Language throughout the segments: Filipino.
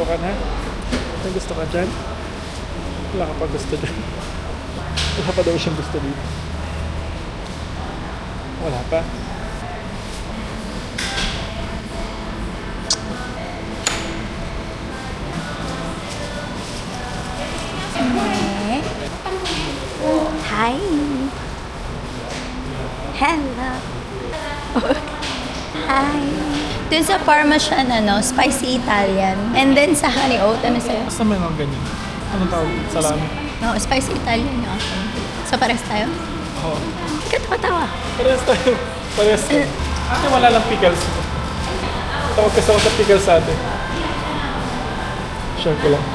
ka na? May gusto ka dyan? Wala ka pa gusto dyan. Wala pa daw siyang gusto dito. Wala pa. Hi. Hello. Hi. Dun sa Parmesan, spicy Italian. And then sa honey oat, ano sa'yo? Basta may mga ganyan. Anong tawag? Salami? No, spicy Italian yung ako. So, pares tayo? Oo. Hindi ka tawa-tawa. Parehas tayo. Parehas tayo. Kasi wala lang pickles. Tawag kasi ako sa pickles sa atin. Share ko lang.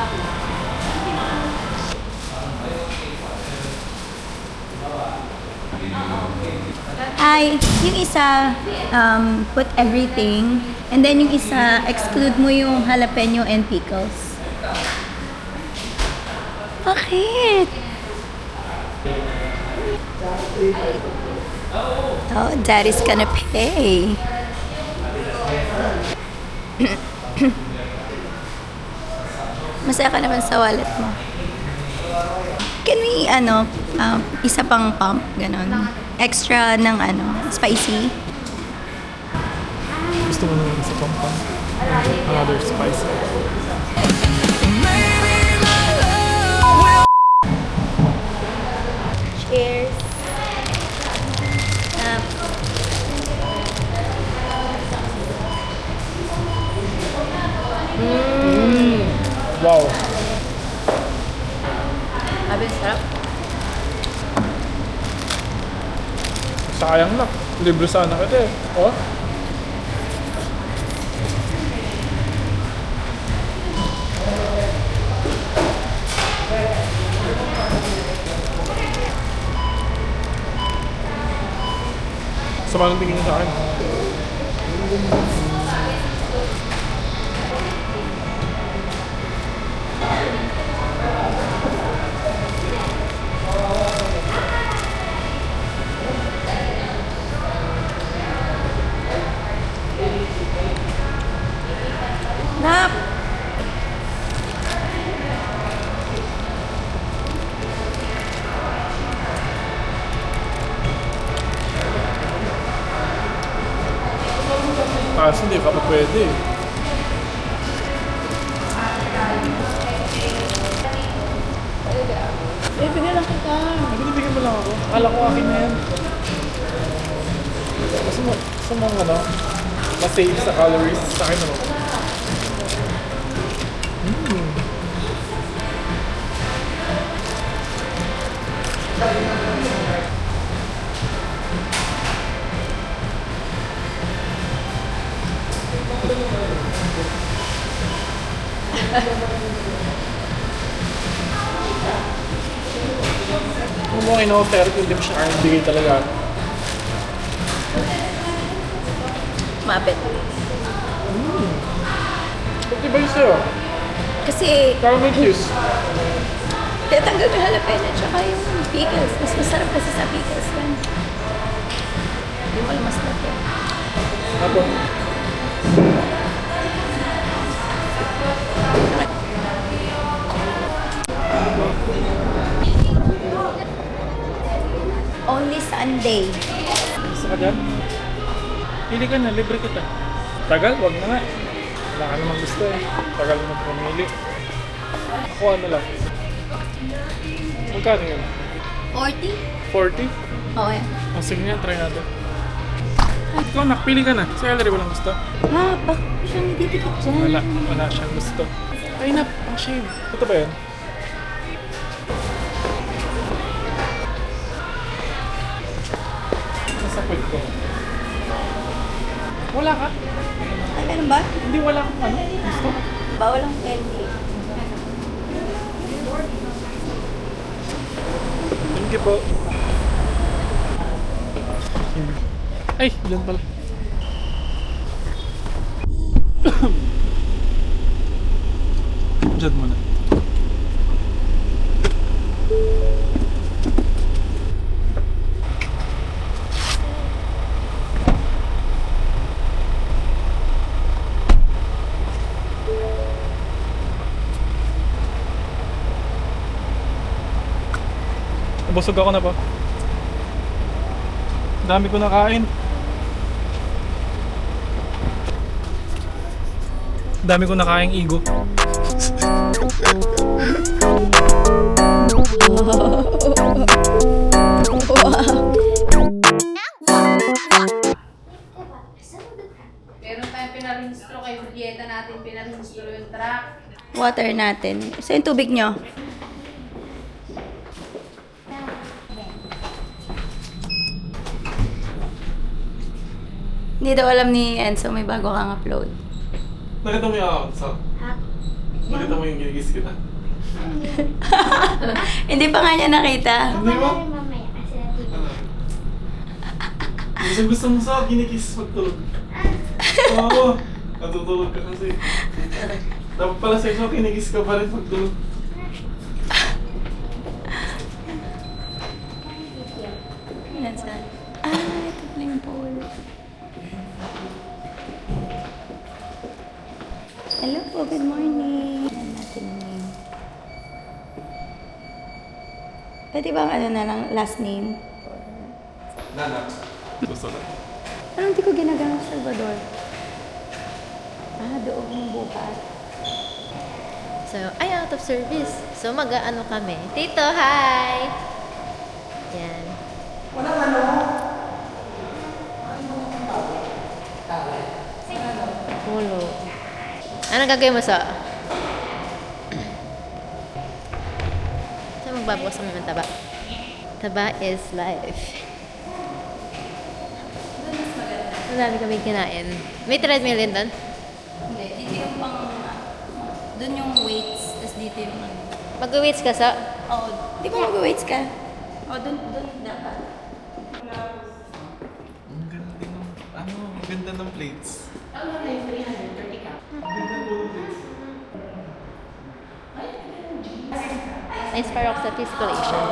Ay, yung isa, put everything. And then yung isa, exclude mo yung jalapeno and pickles. Bakit? Oh, daddy's gonna pay. Masaya ka naman sa wallet mo. Can we, isa pang pump, ganon. Extra ng, spicy. Gusto mo naman sa pampang. Another spice. Cheers. Wow. Sabi, sarap. Sayang lang. Libre sana kita eh. Oh? Sama ng tingin sa akin. Nap! Kaso hindi ka pa pwede eh. Bibigyan lang kita. Binibigyan mo lang ako. Akala ko akin na yan. Gusto mo mas-save sa calories sa akin ano? Kung mo in-offer, hindi mo siya kaya bigay talaga. Mapit. Pati ba yung sa'yo? Kasi, Caramel juice. tinatanggal yung jalapeno tsaka yung pickles. Mas masarap kasi sa pickles yan. Hindi mo alam mas laki. Ako. Only Sunday. Gusto ka dyan? Pili ka na, libre kita. Tagal? Wag na nga. Wala ka namang gusto eh. Tagal naman pumili. Ako ano lang. Magkano yun? 40? 40? Oo yan. Oh, sige nga, try natin. Ikaw, nakpili ka na. Si Ellery walang gusto. Ah, bakit mo siyang didikit dyan? Wala siyang gusto. Ay na, pang shave. Ito ba yan? Nasa kwit ko. Wala ka? Ay, meron ba? Hindi wala kang gusto. Bawal ang candy. Thank you po. Ay, dyan pala. Dyan muna. Busog ako na pa. Dami ko nakain. Dami ko nakain igo. Meron tayong pinarehistro kay Julieta natin, pinarehistro yung truck. Water natin. So yung tubig nyo. Hindi daw alam ni Enzo may bago kang upload. Nakita mo yung account sa? Nakita mo yung ginigis kita? Hindi pa nga niya nakita. Hindi ba? Gusto mo sa ginikis pagtulog. Oo, natutulog ka kasi. Dapat pala sa'yo, kinikis ka pa rin pagtulog. Yan saan? Ito pala yung pool. Hello po, good morning. Yan natin name. Pwede bang ano na lang, last name? Nana. Gusto na. Parang hindi ko ginagamit sa Salvador. Doon yung bukas. So, ay, out of service. So, mag-ano kami. Tito, hi! Yan. Ulo. Anong gagawin mo sa? Saan magbabawas kami ng taba? Taba is life. Madami kami kinain. May treadmill din doon? Hindi, dito yung pang... Doon yung weights, tapos dito yung ano. Mag-weights ka sa? Oh, di ba mag-weights ka? Oh, doon dapat. Ang ganda din ng, ang ganda ng plates. Na-inspire ako sa physicalation.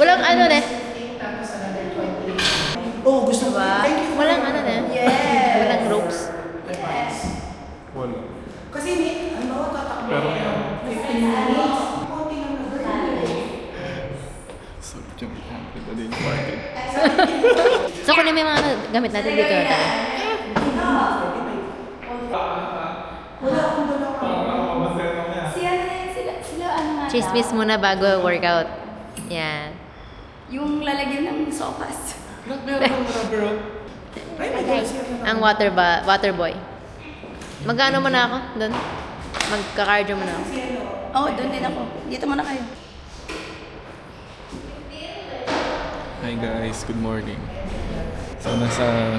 Walang ano na. Oh, gusto mo? Diba? Walang ano na. Yes! Walang ropes. Wala. Kasi tatakbo Pero yan. 15 minutes. Konti lang na Sulit yung kita din yung parking. So, kung may mga ano, gamit natin dito na tayo. Wala akong dala ka. Sila ano nga Chismis daw? muna bago workout. Yan. Yung lalagyan ng sopas. Ang water boy. Mag-ano muna ako doon? Magka-cardio muna ako. Oh, doon din ako. Dito muna kayo. Hi guys, good morning. So nasa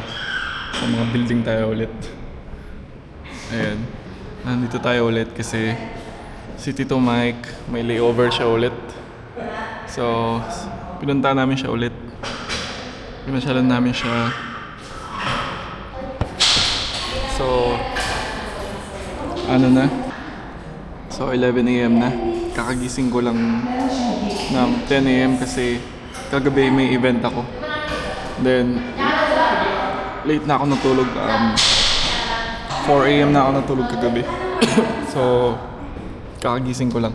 mga building tayo ulit. Ayan. Nandito tayo ulit kasi si Tito Mike may layover siya ulit. So pinunta namin siya ulit. Pinasyalan namin siya. So ano na? So 11 AM na. Kakagising ko lang ng 10 AM kasi kagabi may event ako. Then late na ako natulog. 4 AM na ako natulog kagabi. So kakagising ko lang.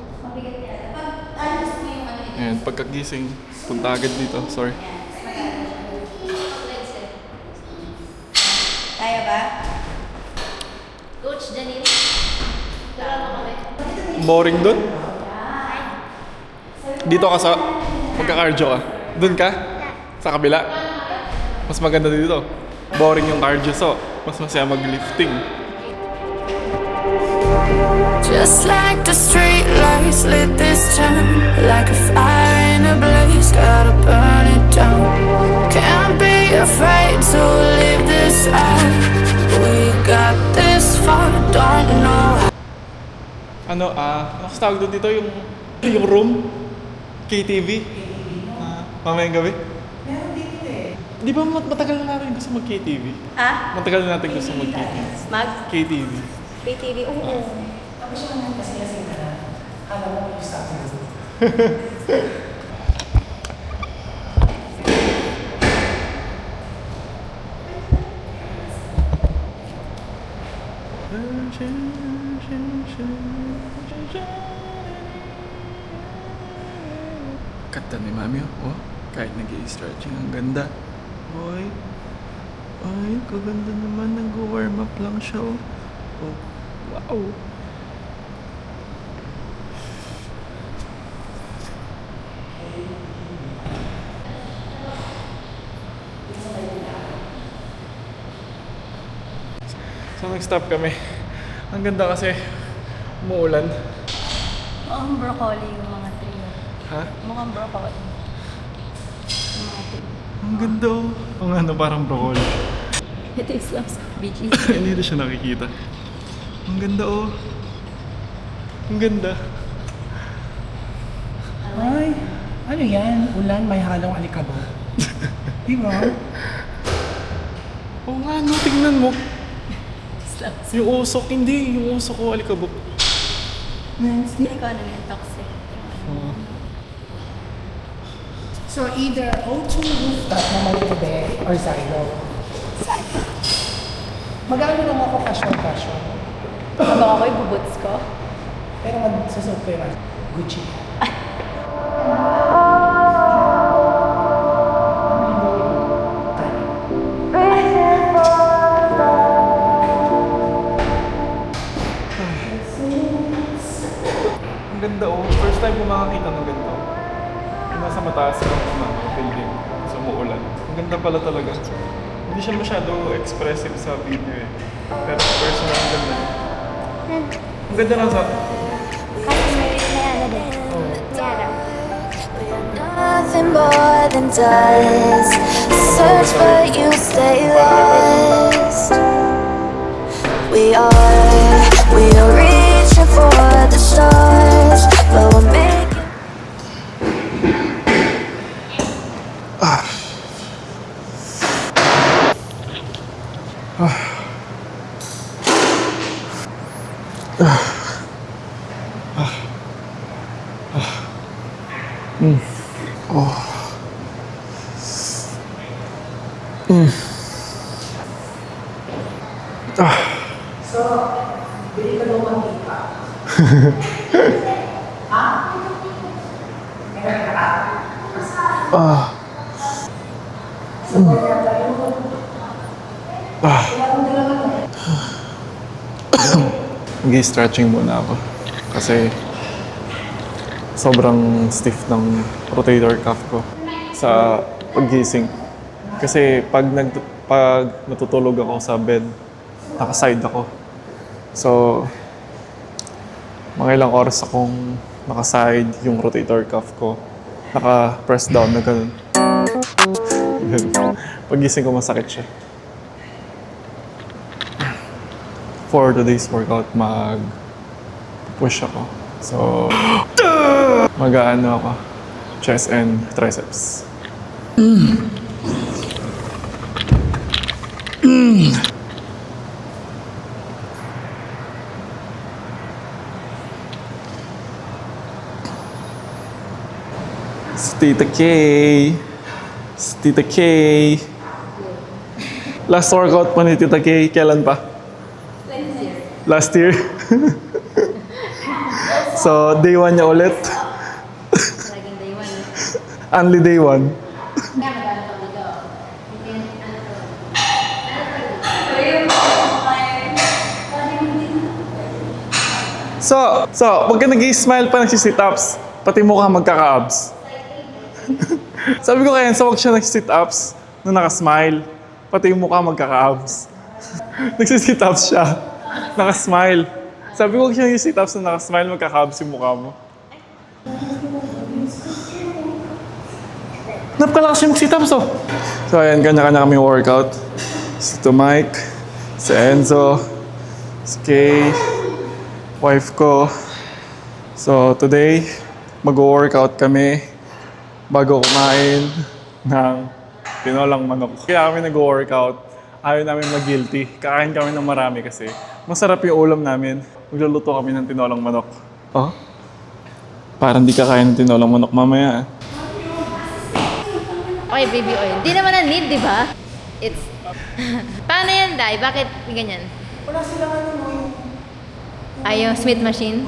Ayan, pagkagising, punta agad dito. Sorry. Kaya ba? Coach Janine. Boring dun? Dito ka sa... Magka-cardio ka. Dun ka? Sa kabila? Mas maganda dito. Boring yung cardio, so mas masaya mag-lifting. Just like the street lights lit this town, like a fire in a blaze, gotta burn it down. Can't be afraid to leave this out. We got this far, don't know. Ano kasi tawag doon dito yung room? KTV? Mamayang gabi? Meron dito eh. Di ba matagal na natin gusto mag-KTV? Matagal na natin gusto mag-KTV. KTV. PTV, oo. Tapos siya naman kasi lasing ka na. Kala mo yung sa akin. Ganda ni Mami, oh. Kahit nag-i-stretching, ang ganda. Oy. Ay, kaganda naman. Nag-warm up lang siya, oh. Oh, wow. So, nag-stop kami. Ang ganda kasi umuulan. Mukhang broccoli yung mga trio. Ha? Mukhang broccoli. Yung mga trio. Ang ganda, oh. Ang ano, parang broccoli. Ito yung slums of beaches. Hindi na siya nakikita. Ang ganda, oh. Ang ganda. Ay, ano yan? Ulan, may halong alikabok. Di ba? Oo nga, no. Tingnan mo. Slums. Yung usok, hindi. Yung usok ko, alikabok. Hindi ko ano yung toxic. Oo. So either O2 rooftop na malibig or silo. Mag-ano lang ako casual. Habang ako yung bubuts ko. Pero magsusuot ko yung Gucci. Ang ganda, oh. First time ko makakita ng ganito. Yung nasa mataas ng building. So, umuulan. Ang ganda pala talaga. Hindi siya masyado expressive sa video eh. Pero sa personal, ang ganda. Ang ganda lang sa... Nothing more than dust. Search but you stay lost. We are reaching for the stars, but we're making. So, bili ka daw mantika. Ha? Meron ka ka? Mag-stretching muna ako. Kasi sobrang stiff ng rotator cuff ko sa paggising. Kasi pag natutulog ako sa bed, naka-side ako. So, mga ilang oras akong naka-side yung rotator cuff ko. Naka-press down na ganun. Paggising ko masakit siya. For today's workout, mag-push ako. So, mag-aano ako. Chest and triceps. Si Tita K. Si Tita K. Last workout mo ni Tita K, kailan pa? Last year. So, day 1 niya ulit. Laging day one. Only day 1. So, pag ka nag-i-smile pa nagsi-sit-ups, pati mukha magkaka-abs. Sabi ko kaya, so wag siya nagsi-sit-ups na naka-smile, pati yung mukha magkaka-abs. Nagsi-sit-ups siya, naka-smile. Sabi ko, wag siya nagsi-sit-ups na naka-smile, magkaka-abs yung mukha mo. Napakalakas yung sit-ups, oh. So, ayan, kanya-kanya kami workout. Si Mike, si Enzo, si Kay, wife ko. So, today, mag-workout kami bago kumain ng tinolang manok. Kaya kami nag-workout, ayaw namin mag-guilty. Kakain kami ng marami kasi masarap yung ulam namin. Magluluto kami ng tinolang manok. Oh? Parang di kakain ng tinolang manok mamaya. Okay, baby oil. Di naman na need, di ba? It's... Paano yan, Dai? Bakit ganyan? Wala silang ano mo yung... Ay, yung Smith machine?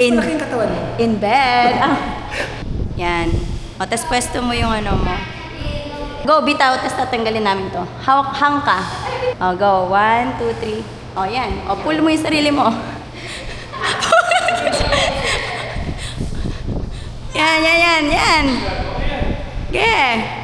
In, Malaking katawan mo. in bed. Ah. Yan. O, tapos pwesto mo yung ano mo. Go, bitaw, tapos tatanggalin namin to. Hang ka. O, go. 1, 2, 3. O, yan. O, pull mo yung sarili mo. Yan. Yeah.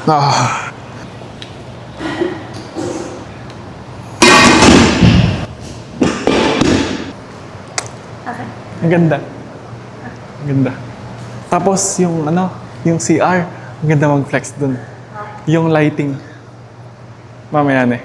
Ah. Ang ganda. Ang ganda. Tapos yung ano, yung CR, ang ganda mag-flex dun. Yung lighting. Mamaya na eh.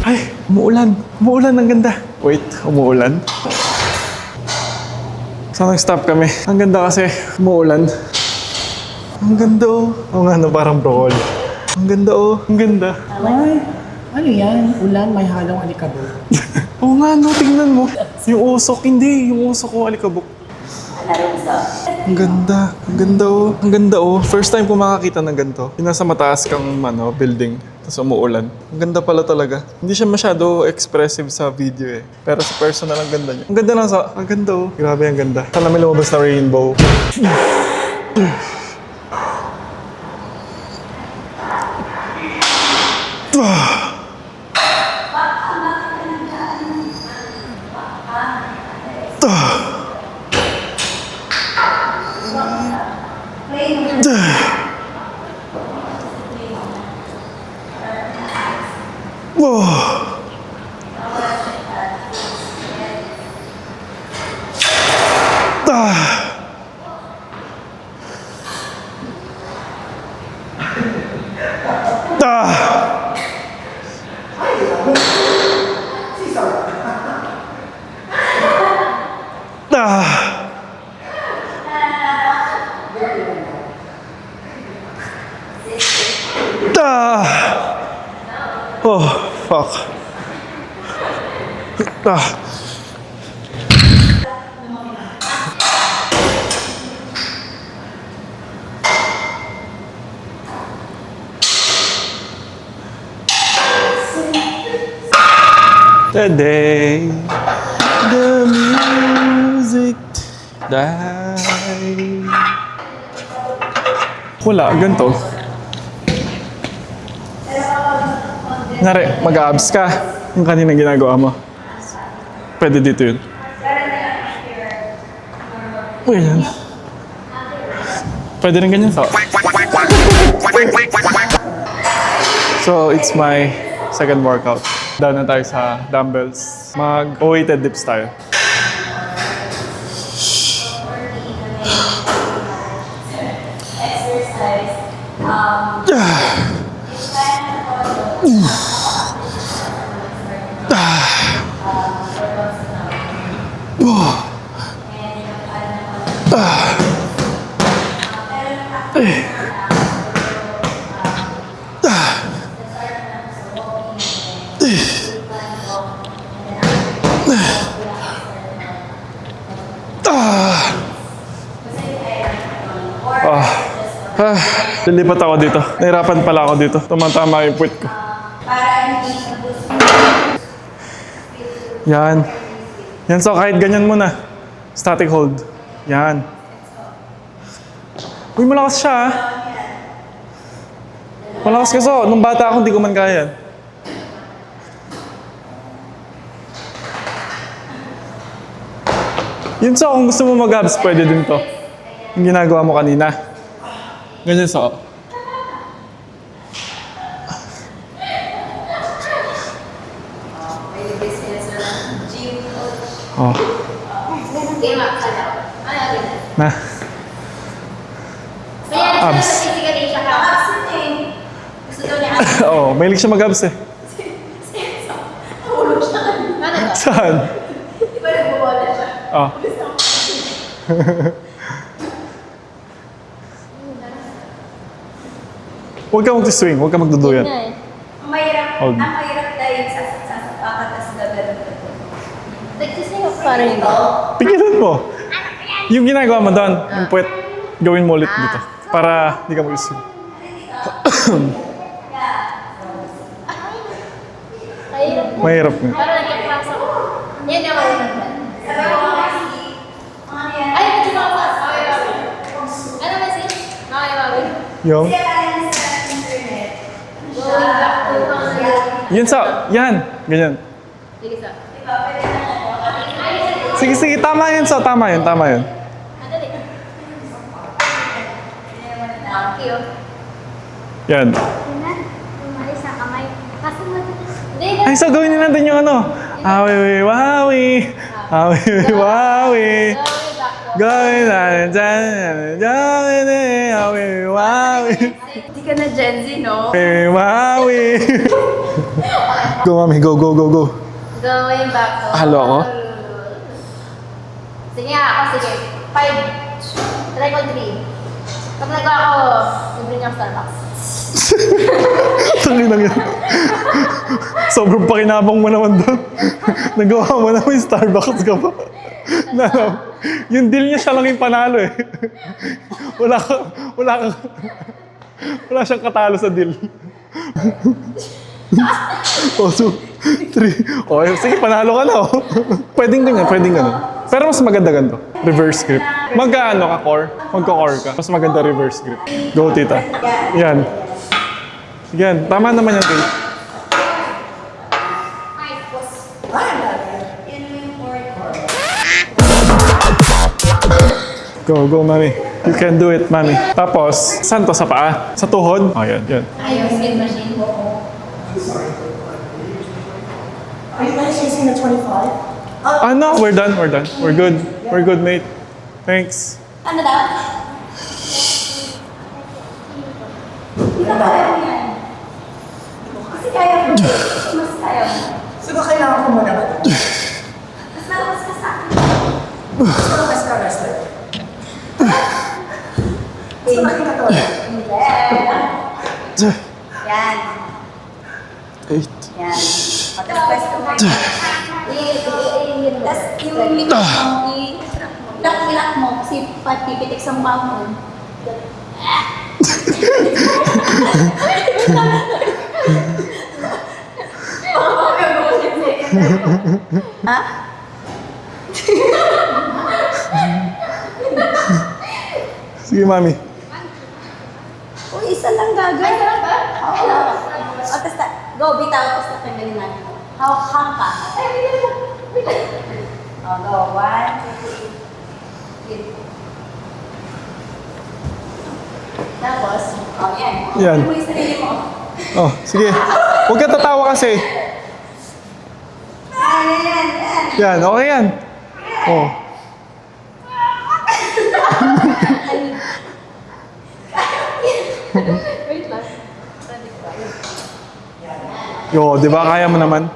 Ay, umuulan. Umuulan, ang ganda. Wait, umuulan? Saan nag-stop kami? Ang ganda kasi, umuulan. Ang ganda oh. Oo nga, no, parang brol. Ang ganda oh. Ang ganda. Ay, ano yan? Ulan, may halong alikabok. Oo nga, no, tingnan mo. Yung usok, hindi. Yung usok ko, alikabok. Ang ganda. Ang ganda oh. Ang ganda oh. First time ko makakita ng ganito. Yung nasa mataas kang building. Tapos umuulan. Ang ganda pala talaga. Hindi siya masyado expressive sa video eh. Pero sa personal, ang ganda niya. Ang ganda lang sa... Ang ganda oh. Grabe, ang ganda. Saan namin lumabas na rainbow. Oh, fuck. The day the music died. Wala, ganito. Nari, mag-abs ka. Yung kanina ginagawa mo. Pwede dito yun. Uy, yan. Pwede rin ganyan. So, it's my second workout. Down na tayo sa dumbbells. Mag-weighted dips tayo. Lilipat ako dito. Nahirapan pala ako dito. Tumatama yung puwit ko. Yan. Yan, so kahit ganyan muna. Static hold. Yan. Uy, malakas siya ah. Malakas ka so. Nung bata ako, hindi ko man kaya yan. Yun so, kung gusto mo mag-abs, pwede din to. Yung ginagawa mo kanina. Ganyan so. Oh. Na. Abs. Oo, mahilig siya mag-abs eh. Saan? Oh. Huwag ka mag-swing, huwag ka magduduyan. Hold. Ang mahirap dahil sasapakat tas gagawin ko. Nagsisingap pa rin ko. Pigilan mo. Yung ginagawa mo doon, yung puwet, gawin mo ulit dito. Para hindi ka mag-swing. Mahirap nga. Para nagkaklasa ko. Yan yung mahirap. Ay, medyo makakas. Ano ba si? Okay, mami. Yung? Going back to Yun sa, yan. Ganyan. Sige sa. Sige, sige, tama yun so, tama yun. Madali. Thank you. Yan. Umalis ang kamay. Kasi mo. Hindi, Ay, so gawin din natin yung ano. Awi, wawi. Awi, wawi. Gawin natin dyan. Gawin awi, wawi. Hindi ka na Gen Z, no? Awi, wawi. Go, mami. Go, go, go, go. Going back to... Halo ako? Sige nga, ako sige. 5. Try ko 3. Pag nagawa ko, libre niya ang Starbucks. Tangin lang yan. Sobrang pakinabang mo naman doon. Nagawa mo na may Starbucks ka pa. Yung deal niya siya lang yung panalo eh. Wala siyang katalo sa deal. Oh, 2, 3. Oh, sige, panalo ka na oh. Pwedeng ganyan, pwedeng ganun. Pero mas maganda ganito. Reverse grip. Magkaano ka core? Magka-core ka. Mas maganda reverse grip. Go, tita. Yan. Yan. Tama naman yan, Kate. Go, go, mami. You can do it, mami. Tapos, saan to? Sa paa? Sa tuhod? Oh, yan, yan. Ayun, skin machine. Are you guys using the 25? Ah, no, we're done, we're done. We're good. We're good, mate. Thanks. Ano daw? Hindi ka kaya mo yan. Kasi kaya mo. Mas kaya mo. Siguro kailangan ko muna ba? Mas malakas ka sa akin. Mas malakas ka, Lester. Mas malaki na to. Hindi. Yan. 8. Yan. Tapos pwesto mo. Tapos yung likod mo, ilak mo kasi patipitik sa mukha mo. Ha? Sige, mami. Uy, isa lang gagawin. Ay, sarap ba? Oo. O, tapos go, bitaw, tapos natanggalin natin. Hawak ka. O, go. 1, 2, 3. Tapos, yan. Yan. Ano mo yung sarili mo? Oh, sige. Huwag ka tatawa kasi. Yan. Yan, okay yan. Oh. Wait lang. Yo, di ba kaya mo naman?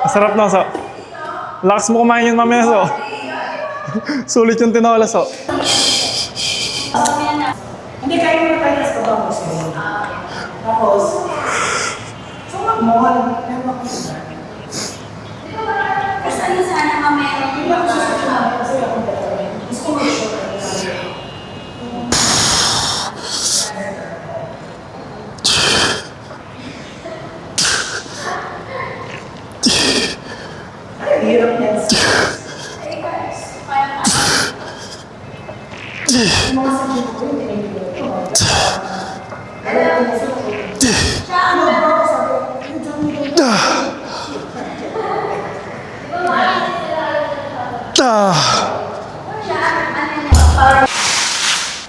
Masarap na, so. Lakas mo kumain yun mamaya, so. Sulit yung tinola, so. Hindi, kaya mo na tayo sa baba mo siya. Tapos, so magmahal. Pero ako na. Hirap yan.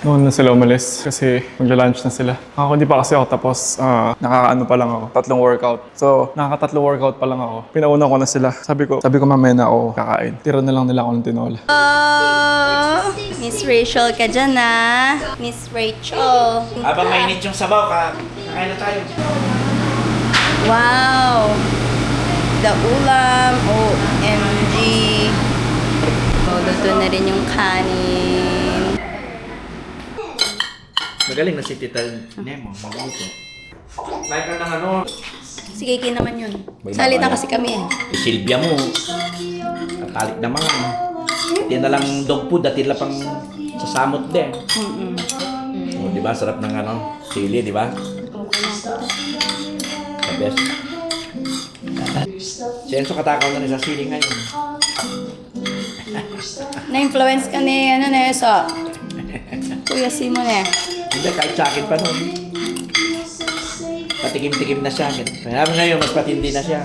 Noon na sila umalis kasi magla-lunch na sila. Ako hindi pa kasi ako tapos nakakaano pa lang ako. 3 workout. So, nakaka-3 workout pa lang ako. Pinauna ko na sila. Sabi ko mamaya na ako kakain. Tira na lang nila ako ng tinola. Oh, Miss Rachel ka dyan ah. Miss Rachel. Habang mainit yung sabaw, kakain na tayo. Wow. The ulam. OMG. Luto na rin yung kanin. Magaling na si Tita Nemo, maluto. Like ka ng ano, Sige, Kay naman yun. Salita kasi kami eh. Silvia mo. Katalik naman. Hindi na lang dog food at tila pang sasamot din. O, di ba? Sarap ng ano, sili, di ba? The best. Si Enzo katakaw na rin sa sili ngayon. Na-influence ka ni, Nessa. Kuya Simon eh. Hindi, kahit sa akin pa noon. Patikim-tikim na siya. Kaya ngayon, mas patindi na siya.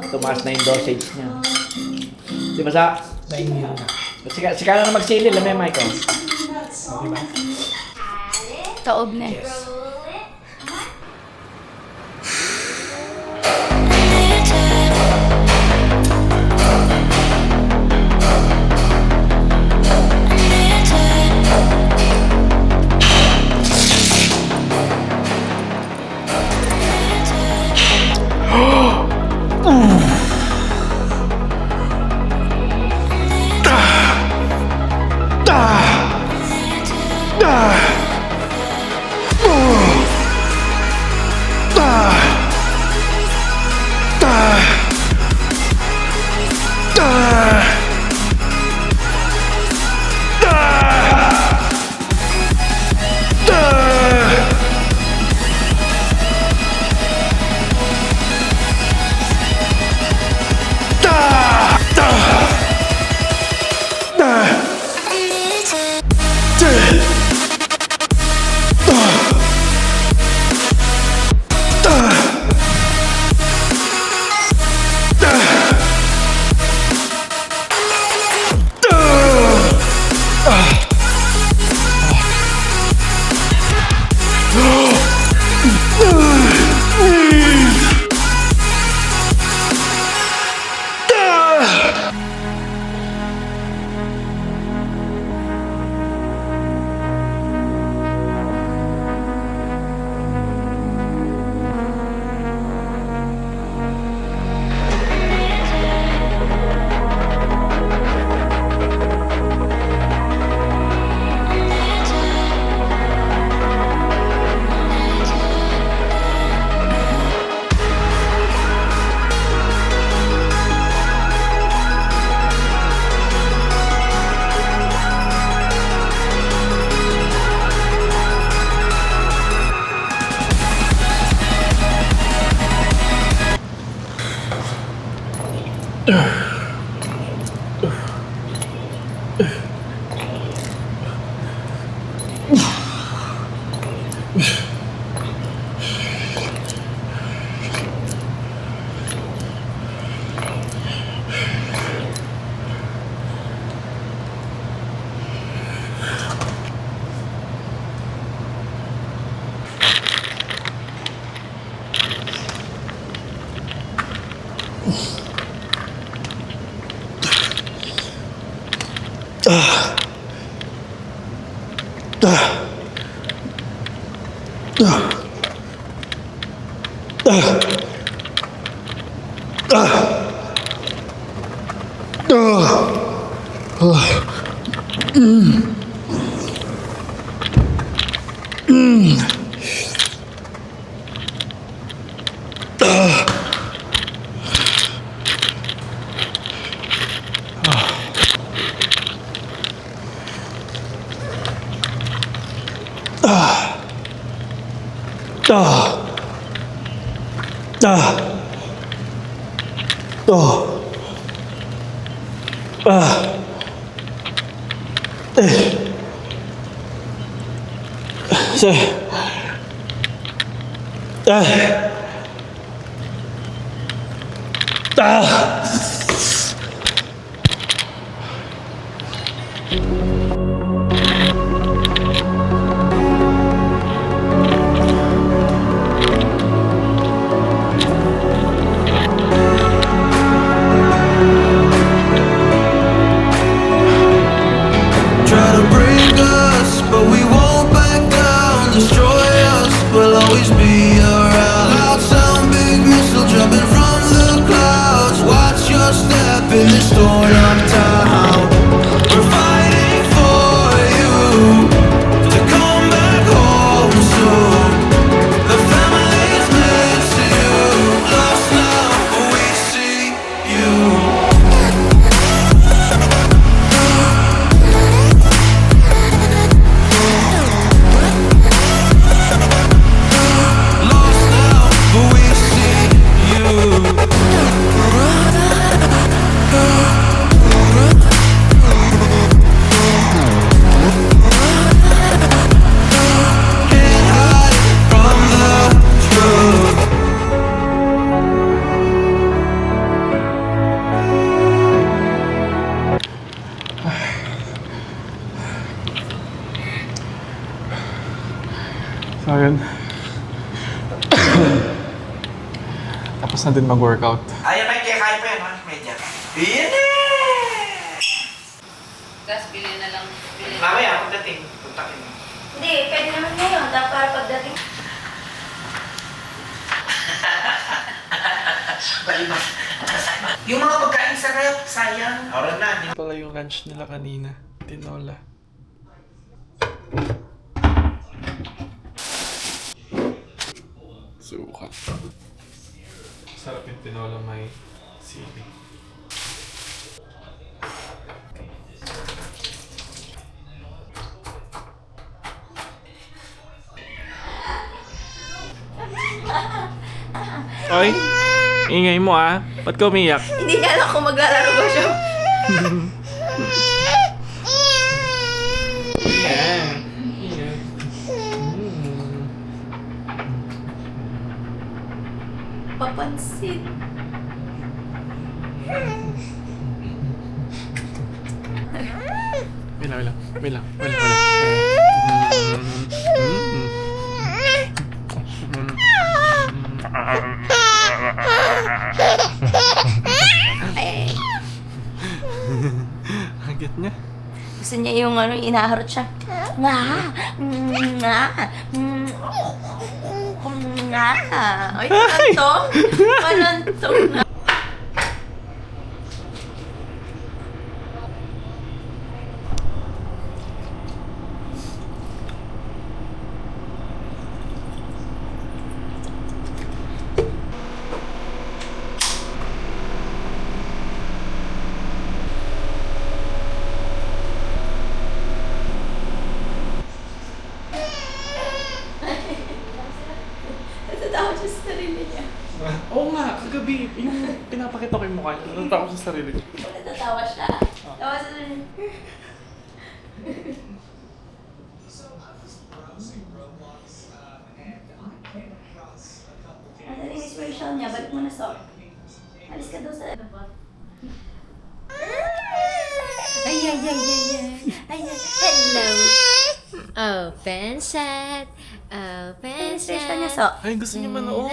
Tumaas na yung dosage niya. Di ba sa... Sika na magsili, lamay Michael. Taob na eh. Try to break us, but we won't back down. Destroy us, we'll always be around. Loud sound, big missile jumping from the clouds. Watch your step in this torn up town. We're fighting for you to come back home soon. The family's missing you. Lost now, but we see you. Lost now, but we see you. Can't hide from the truth. So, ayun. Tapos na din mag-workout. Ay, may kaya pa yan, ha? Medya. Yan Tapos bili na lang. Bili na. Mamaya, pagdating. Puntakin mo. Hindi, pwede naman ngayon. Para pagdating. Yung mga pagkain sa rep, sayang. Oras na, di Pala yung lunch nila kanina. Tinola. Sukat. Sarap yung tinola may sili. Oy, ingay mo ah. Ba't ka umiyak? Hindi niya alam kung maglalaro ba siya. Papansin. Wait lang. Agad niya. Gusto niya yung inaharot siya. Nga! Nga! Nga! Ay, kalantong! Kalantong na. Natatawa siya sa sarili niya. Oo nga, kagabi, yung pinapakita ko yung mukha niya, natatawa ko sa sarili ko. Natatawa siya. Tawa sa sarili niya. Ano yung inspiration niya? Balik mo na sa... Alis ka daw sa... Hello. Open shut. Open Inspiration niya shut. sa... Ay, gusto niya manood.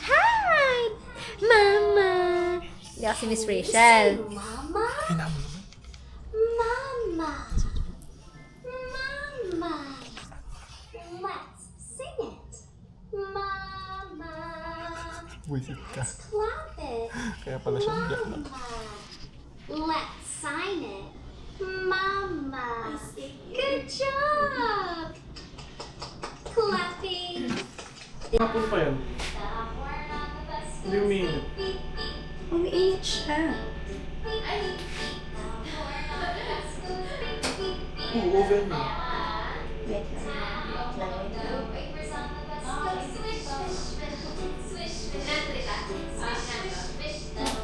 Hi! Mama! Hindi ako si Miss Rachel. Mama? Ay, naman naman. Mama. Mama. Let's sing it. Mama. Wisit ka. Clap it. Kaya pala siya biyak na. Mama. Let's sign it. Mama. Good job. Clapping. Hapon pa yan. Hindi umiinit. Umiinit siya. Oo, oven mo. Wait lang.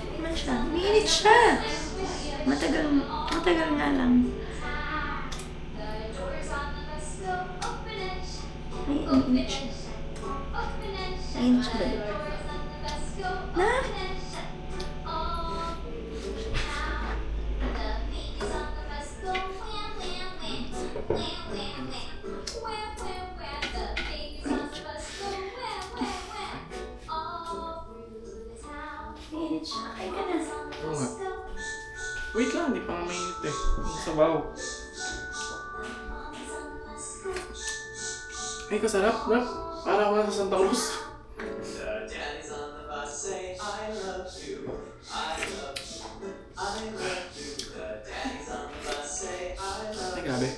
Hindi man siya. Minit siya. Matagal nga lang. Ay, uminit siya. Ayun siya ba? Na? Minit siya. Kaya ka na. Oo nga. Wait lang, hindi pa nga mainit eh. Ang sabaw. Ay, kasarap, no? Para ako nasa Santa Cruz. Ay, grabe.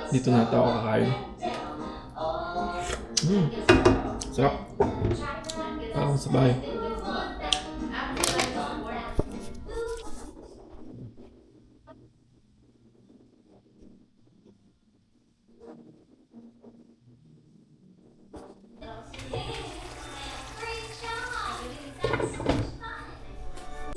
Dito na ako kakain. Sarap. Parang sa bahay.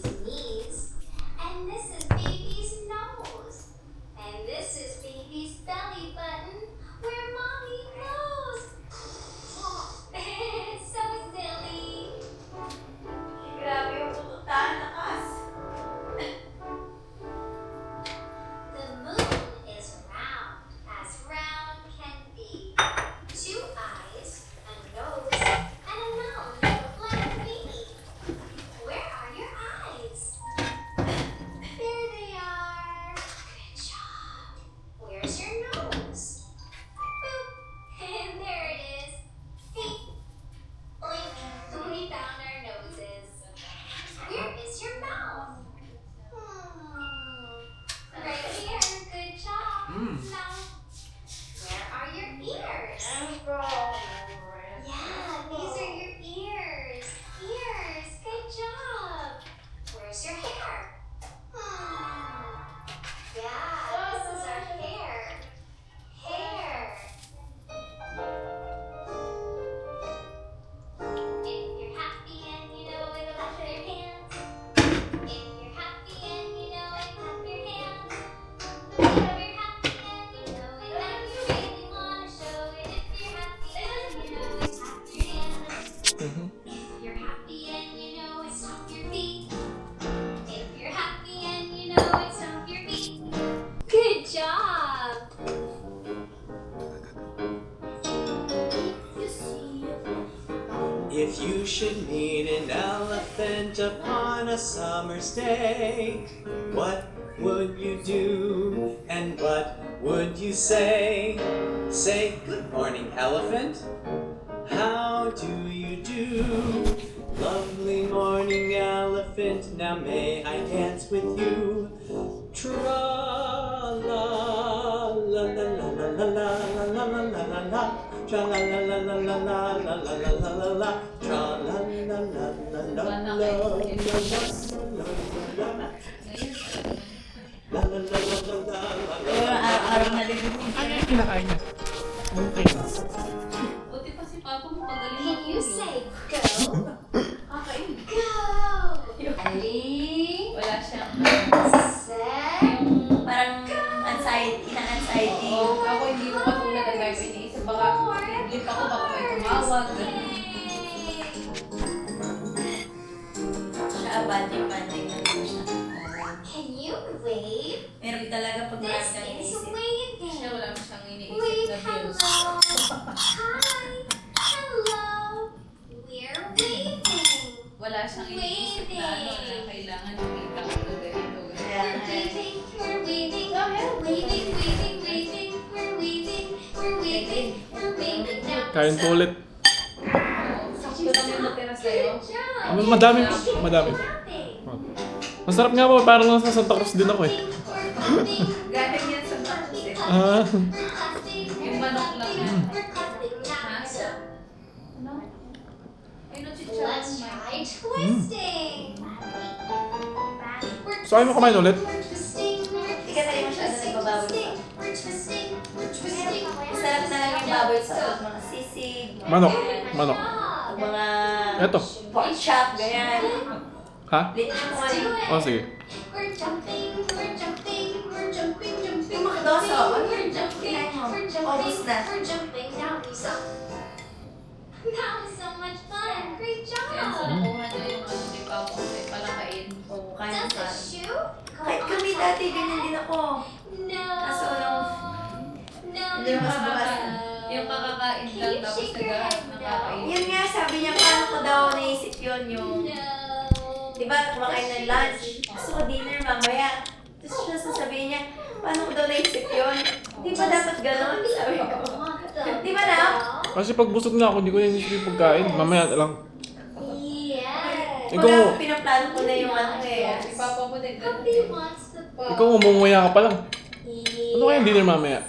Sneeze. And this is baby's nose. And this is baby's belly button where mommy goes. So silly. Grabe yung pupuntahan lakas. The moon is round can be. 2 eyes, a nose, and a mouth like me. Where are your eyes? There they are. Good job. Where's your nose? Boop. And there it is. Beep. Blink. We found our noses. Where is your mouth? Right here. Good job. Now, where are your ears? Yeah, these are your ears. Ears. Good job. Where's your hair? Yeah, this is our hair. Hair. If you're happy and you know it, clap your hands. If you're happy and you know it, clap your hands. If you're happy and you know it, and you really wanna show it. If you're happy and you know it, clap your hands. If you're happy and you know it, stomp your feet. If you're happy and you know it, stomp your feet. Good job. If you should meet an elephant upon a summer's day, what would you do and what would you say? Say, good morning, elephant. How do you do? Lovely morning, elephant. Now may I dance with you? Tra la la la la la la la la la la la la. Tra la la la la la la la la la la la la. Tra la la la la la la la la la la Araw-araw nalilimutin. Ano yung kinakain niya? Okay. Buti pa si Papa mo pagaling. Can you say go? Kakain. Go. Ready? Wala siyang... Set. Parang ina-anxiety. Ako hindi ko katulad ang guys. Iniisip baka lip ako baka may tumawag. Siya, banding na po siya. Can you wave? Meron talaga pag This marami kang is inisip. waving. Siya wala siyang iniisip Wave na bills. hello. Hi. Hello. We're waving. Wala siyang iniisip na ano na kailangan makita ko na ganito. Kaya We're nga eh. waving. We're waving. Waving, waving, waving. We're waving. We're waving. We're waving now. Kain po ulit. Sakto lang yung natira sa'yo. Good job. Madami. Madami. Clapping. Masarap nga po. Parang nasa Santa Cruz din ako eh. We're clapping. Galing yan sa tapos eh. Ah. We're clapping. Yung manok lang yan. We're clapping now. Ha? Ano? Ay, no, chicharon. Let's try twisting. So, ayaw mo kumain ulit? We're twisting. Hindi ka tayo masyado nagbabawi pa. We're twisting. We're twisting. Masarap na lang yung baboy sa mga sisig, Manok. Manok. mga Eto. pork chop, ganyan. Ha? Litin mo nga. Oh, sige. We're jumping. We're jumping. We're jumping. Jumping. Yung mga doso, ano We're yun? jumping. Kinain mo. We're Obos jumping. na. We're jumping. Now we stop. That was so much fun. Great job. Yan, so nakuha niya yung ano ni Papa ko ay palakain. Oo, kain Does ka. the shoe? Kahit kami dati, ganyan din ako. No. Kaso ano, No. hindi mo mas bukas na. Yung kakakain Can lang you tapos shake your head nakakain. Yun nga, sabi niya, paano ko daw naisip yun yung, No. di ba, kumakain ng lunch. Gusto ko dinner mamaya. Tapos siya sasabihin niya, paano ko daw naisip yun? Di ba dapat ganon? Sabi ko. Di ba na? Kasi pag busog na ako, hindi ko na inisip yung pagkain. Mamaya na lang. Yes. Ikaw, Wala, pinaplano ko na yung ano eh. Si Papa mo din ganun. Puppy wants the ball. ikaw umumuya ka pa lang. Ano kaya yung dinner mamaya?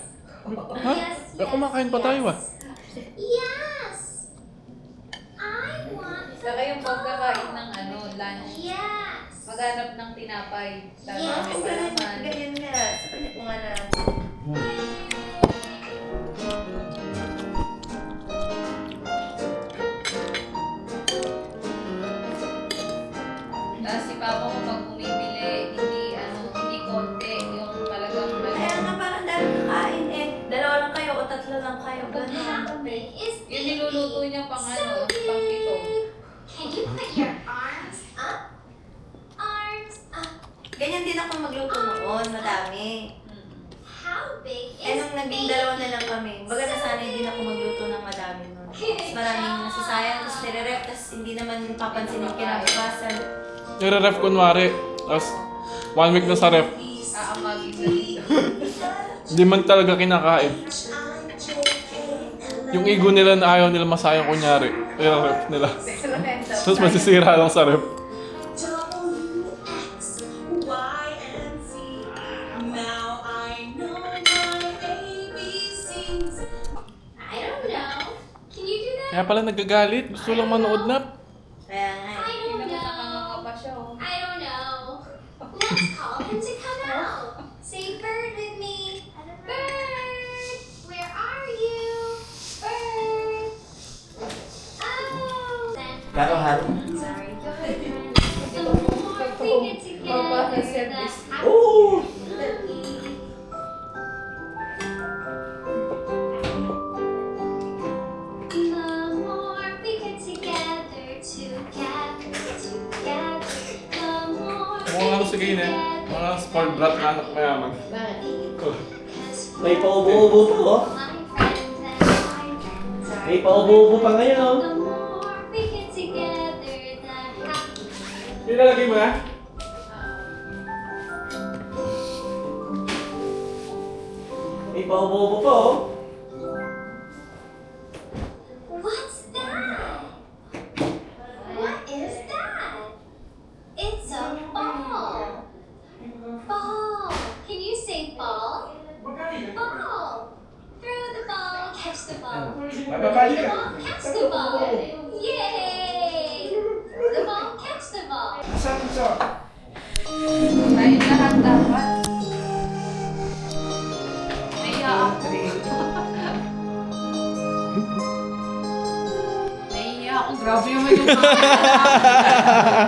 Ha? Yes, Eh, kumakain pa tayo ah. Yes. I want the Saka yung pagkakain ng ano, lunch. Yes. Maghanap ng tinapay. Tapos Yes, may ganyan, palaman. ganyan nga. Sa kanya ko nga na. Tapos si Papa mo pag bumibili, hindi konti. Yung talagang Kaya nga parang dahil kakain eh. Dalawa lang kayo o tatlo lang kayo. Ganun. Happy is yung niluluto niya pang ano, pang pito. Can you put your arms up? Arms up. Ganyan din ako magluto noon. Madami. How big Eh, is nung naging dalawa na lang kami, baga nasanay din ako magluto ng madami nun. Mas maraming nasasayang, tapos nire-ref, tapos hindi naman papansin yung kinabukasan. Nire-ref kunwari. Tapos, 1 week na sa ref. Aamagin na dito. Hindi man talaga kinakain. Yung ego nila na ayaw nila masayang kunyari. Nire-ref nila. Tapos masisira lang sa ref. I don't know. Can you do that? Kaya pala nagagalit. Gusto lang manood na. Kaya nga I eh. don't Hindi naman know. nakanganga pa siya. Oh. I don't know. Let's call him to come out. Say bird with me. Bird, where are you? Bird. Oh. Haro-haro. Sorry. Go ahead. The more we get Papa, together, service. the Oh! The more we get together, the more Mga ano sige yun eh. Mga spoiled brat na anak mayaman. May paubo-ubo pa oh. May paubo-ubo pa ngayon oh. The more we get together, the happier. Pinalagay mo na? May paubo-ubo pa oh. What's that? What is that? It's a ball. Ball. Can you say ball? Ball. Throw the ball, catch the ball. Throw the ball, catch the ball. Yay! Throw the ball, catch the ball. Tayo lahat dapat. Naiya ako. Naiya ako. Grabe naman yung mga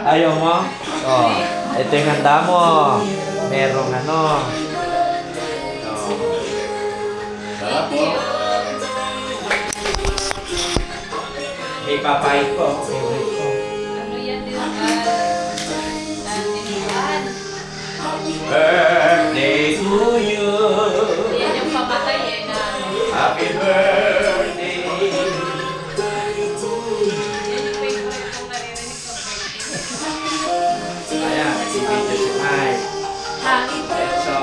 Ayaw mo? Oh, ito yung handa mo. Merong ano. Oh. Sarap mo. May papayit po. Favorite ko. ano yan din naninuan. Birthday to you. Yan yung pamatay eh na Happy birthday. yan yung favorite kong naririnig sa birthday. Ayan, si Peter si Mike. Happy So,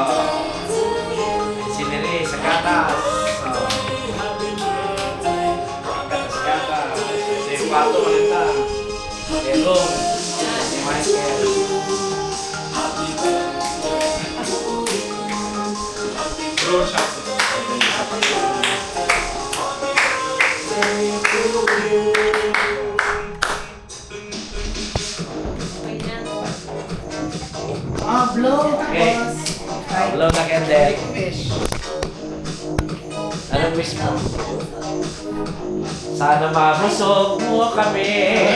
si Nere sa gatas. So, gatas-gatas. Si Pato maganda. Elong. Si Michael. Roll shots. Sana mabusog mo kami. Ang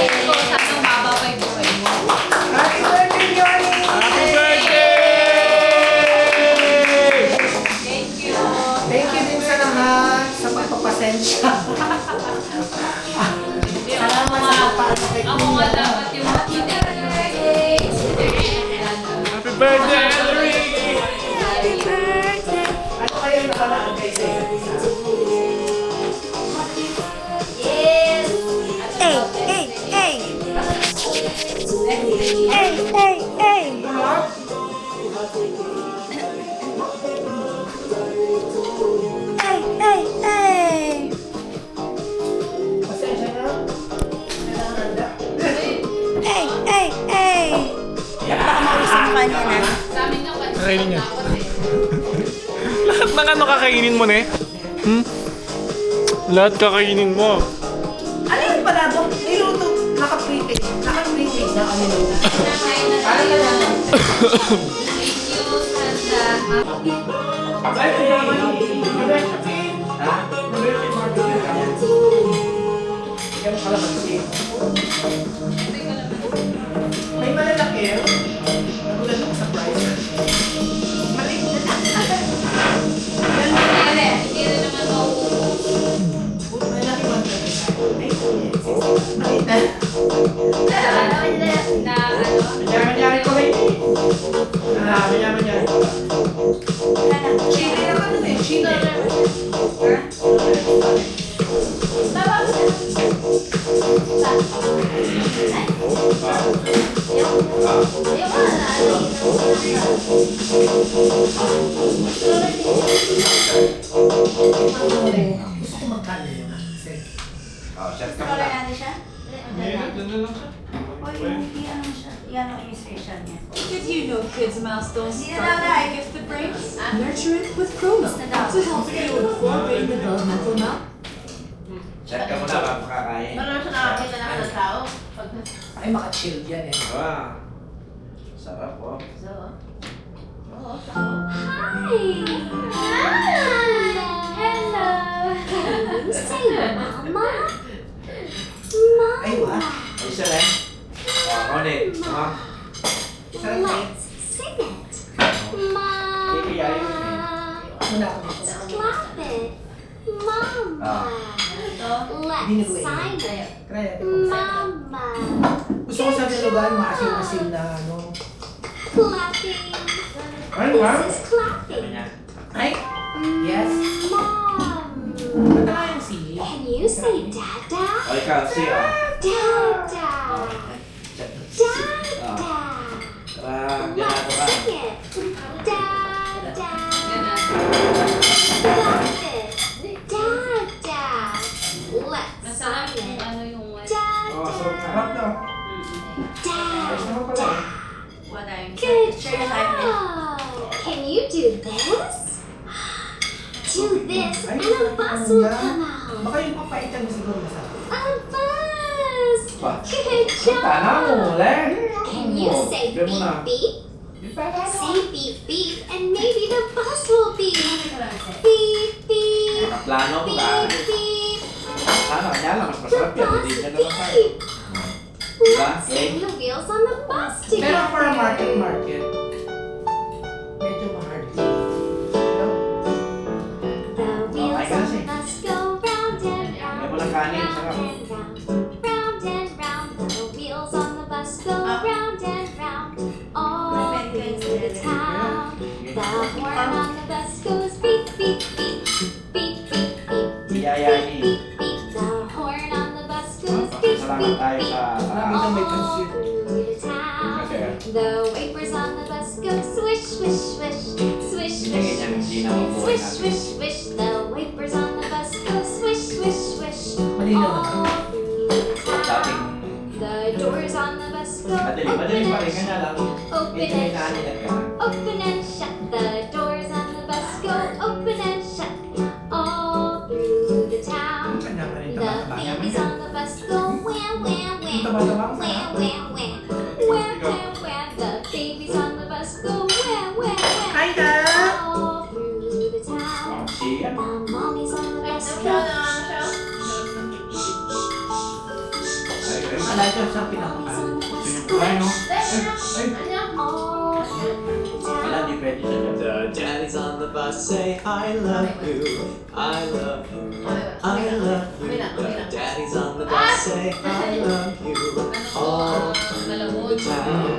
wish ko, sana mababay buhay mo. Happy birthday, Yoni! Happy birthday! Thank you. Thank you din sa lahat sa pagpapasensya. Salamat sa pagpaano kay Ako nga Kuya. dapat yung makita. Happy birthday, Ellery! Ano kayo nakalaan kay sa isa't isa? Yes! Hey! Hey! Hey! Hey! Hey! Hey! Hey! Hey! Hey! Pasensya na. Kailangan handa. Hey! Hey! Hey! Baka mausap ka niya na. Sa amin nga, Kakainin niya. takot eh. Lahat ng ano kakainin mo, ne? Lahat kakainin mo. Ano yun pala doon? Niluto. Naka-prepaid. Naka-prepaid na ano yun. Nakain na Ano tayo. na lang? Thank you, Santa. Ay, kailangan yun. Nag-recipe. Ha? Nag-recipe market. Yan pala kasi. May malalaki. Nagulat ako sa price. Maliit na lang. Yan. Hindi na naman mauubos. Malaki man talaga. Ay, yes. Maliit na. Na ano? Manyaman-yari ko rin. Manyaman-yari. Chile na ka nun eh. Chile. Gusto ko magkano yun. Oh, shot ka muna. natin siya? O yung ano siya? Yan ang illustration niya. Did you know kids' milestones Hindi na start daw, with gift the brains? Nurture it with Chrono to help fuel the four-brain developmental map. Shot ka muna bago kakain. Parang siya nakakita na ng tao. Pag Ay, maka-chill yan eh. Wow. Sarap oh. so, oo, Hi! Hello! Say mama! Ay, wa. Ay, isa rin. Oh, ulit. Ha? Sarap na yun. Let's sing it! Kiki, ayaw yun eh. Muna ako dito. Clap it! Mama! Let's Binigay. sign it! Kaya, Mama! gusto ko sa lugar maasim-asim na ano. Clapping! Ano ba? This is clapping! Ay, yes. Mom! Ba't nga yung sili? Can you say Dada? O, ikaw, siya. Dada! Dada! Tara, ganado ka. Let's sing it! Dada! Clap it! Dada! Let's Masarap sign yung it! ano yung Oh, sarap ka. Sarap na. Ayos naman pala. Good job! Can you do this? Do this Ay, and a bus will come out! Baka yung papaitan mo siguro masarap. A bus! Ba? Good Tana mo, job! le. Can you say Sabi mo na. beep beep? Say beep beep and maybe the bus will beep! Beep beep! Nakaplano ko ka. Beep beep! Sana, kanya lang, mas The masarap yan. bus Hindi ka naman tayo. beep! Diba? Let's spin the wheels on the bus Pero together! for a market, medyo mahardly. No? The wheels Okay, on kasi. the bus go round and round, Kaya mo lang kanin, round sarap. and round, round and round. The wheels on the bus go round and round, all through the town. The horn on the bus goes beep beep beep, beep beep beep, Biyayani. beep beep. The horn on the bus goes beep Salamat beep tayo beep, sa Marami kang may all pansin. through the town. Kasi, The wipers on the bus go swish swish swish, swish hindi swish ganyan, swish. hindi na mabuhay Swish, natin. swish, swish, the wipers on the bus go swish, swish, swish. Malinaw na. All through the Dating, town. The doors on the bus go madali pa open rin, and kanya lang. open Medyo may and naanilan ka na. open and shut. The doors on the bus go open and shut. All through the town. Kanya pa rin The tama-tama. babies on the bus go wham, wham, wham. Tama-tama. Wham, wham, wham. Wham, wham, wham. The babies on the bus go wham, wham, wham. Hi, Dad! All through the town. Oh, siya. The mommies on the bus Ay, go naman siya. Wala siya sa pinapakain. Ay, no? Wala, di pwede siya. The daddies on the bus say, I love you, I love you, I love you. The daddies on the bus say, I love you, all the time.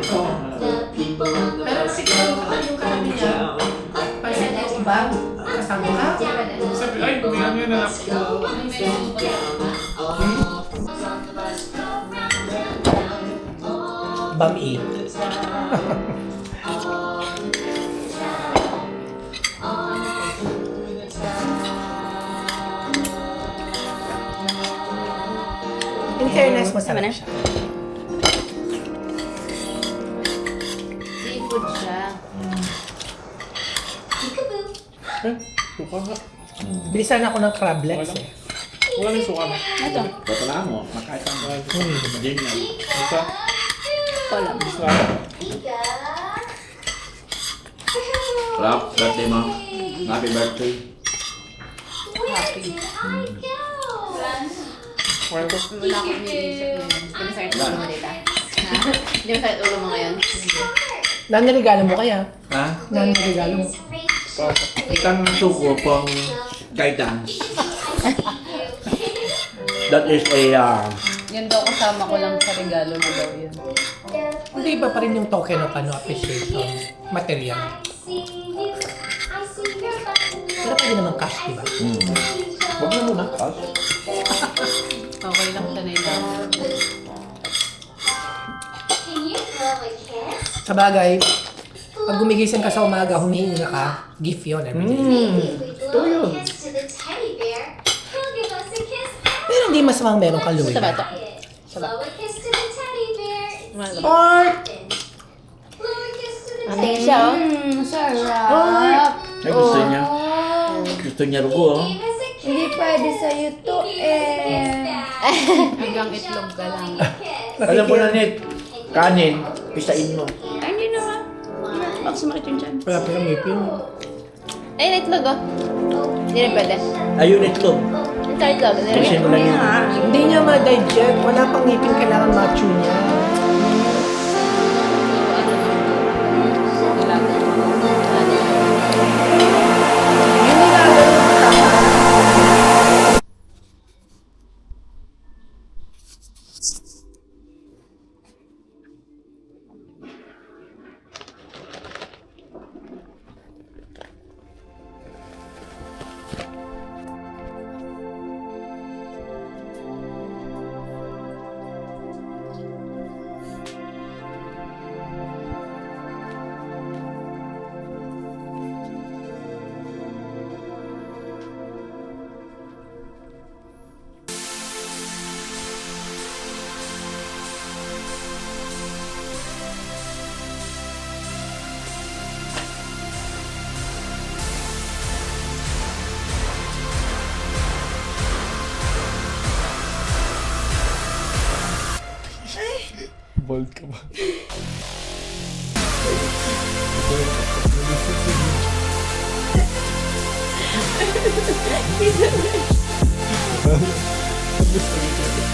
The people on the Pero bus siguro go kapag yung up karami and niya, down. kasi yung iba, kasama ka. Sabi, ay, may ano yun na Bami. In fairness, masarap siya. Seafood siya. Suka nga. Bilisan ako ng crablets eh. Wala nang suka na. Totoo mo, makain ka mo. Hindi niya. Isa? Isa. Rap, birthday mo. Happy birthday. Wala ko. Wala akong iniisip ngayon. Hindi masakit ulo mo, Tita. Ha? Hindi masakit ulo mo ngayon. Nanarigalo mo kaya? Ha? Nanarigalo mo. Ikang suko pang guidance. That is a, Yan daw kasama ko lang sa regalo mo daw yun. Hindi ba pa rin yung token of appreciation? Material. Pero pwede naman cash, di ba? Huwag na muna, cash. Okay lang siya na yun. Sa bagay, pag gumigising ka sa umaga, humihingi ka, gift yun everyday. Ito yun. Pero hindi masamang meron ka Louis. Sa bato. Art! Tingin siya, oh. Sarap. Ay, gusto niya. Gusto niya rugo, oh. Hindi pwede sa'yo to eh. Hanggang itlog ka lang. Alam mo na, Nick. Kanin, pisain mo. Ay, hindi naman. Baka sumakit yun dyan. Wala pa yung ngipin. Ayun, itlog, oh. Hindi rin pwede. Ayun, itlog. Ito, itlog. Hindi rin. Pisain mo lang yun. Hindi niya ma-digest. Wala pang ngipin, kailangan ma-chew niya. Yun nilalaro ka. Bold ka ba? Gusto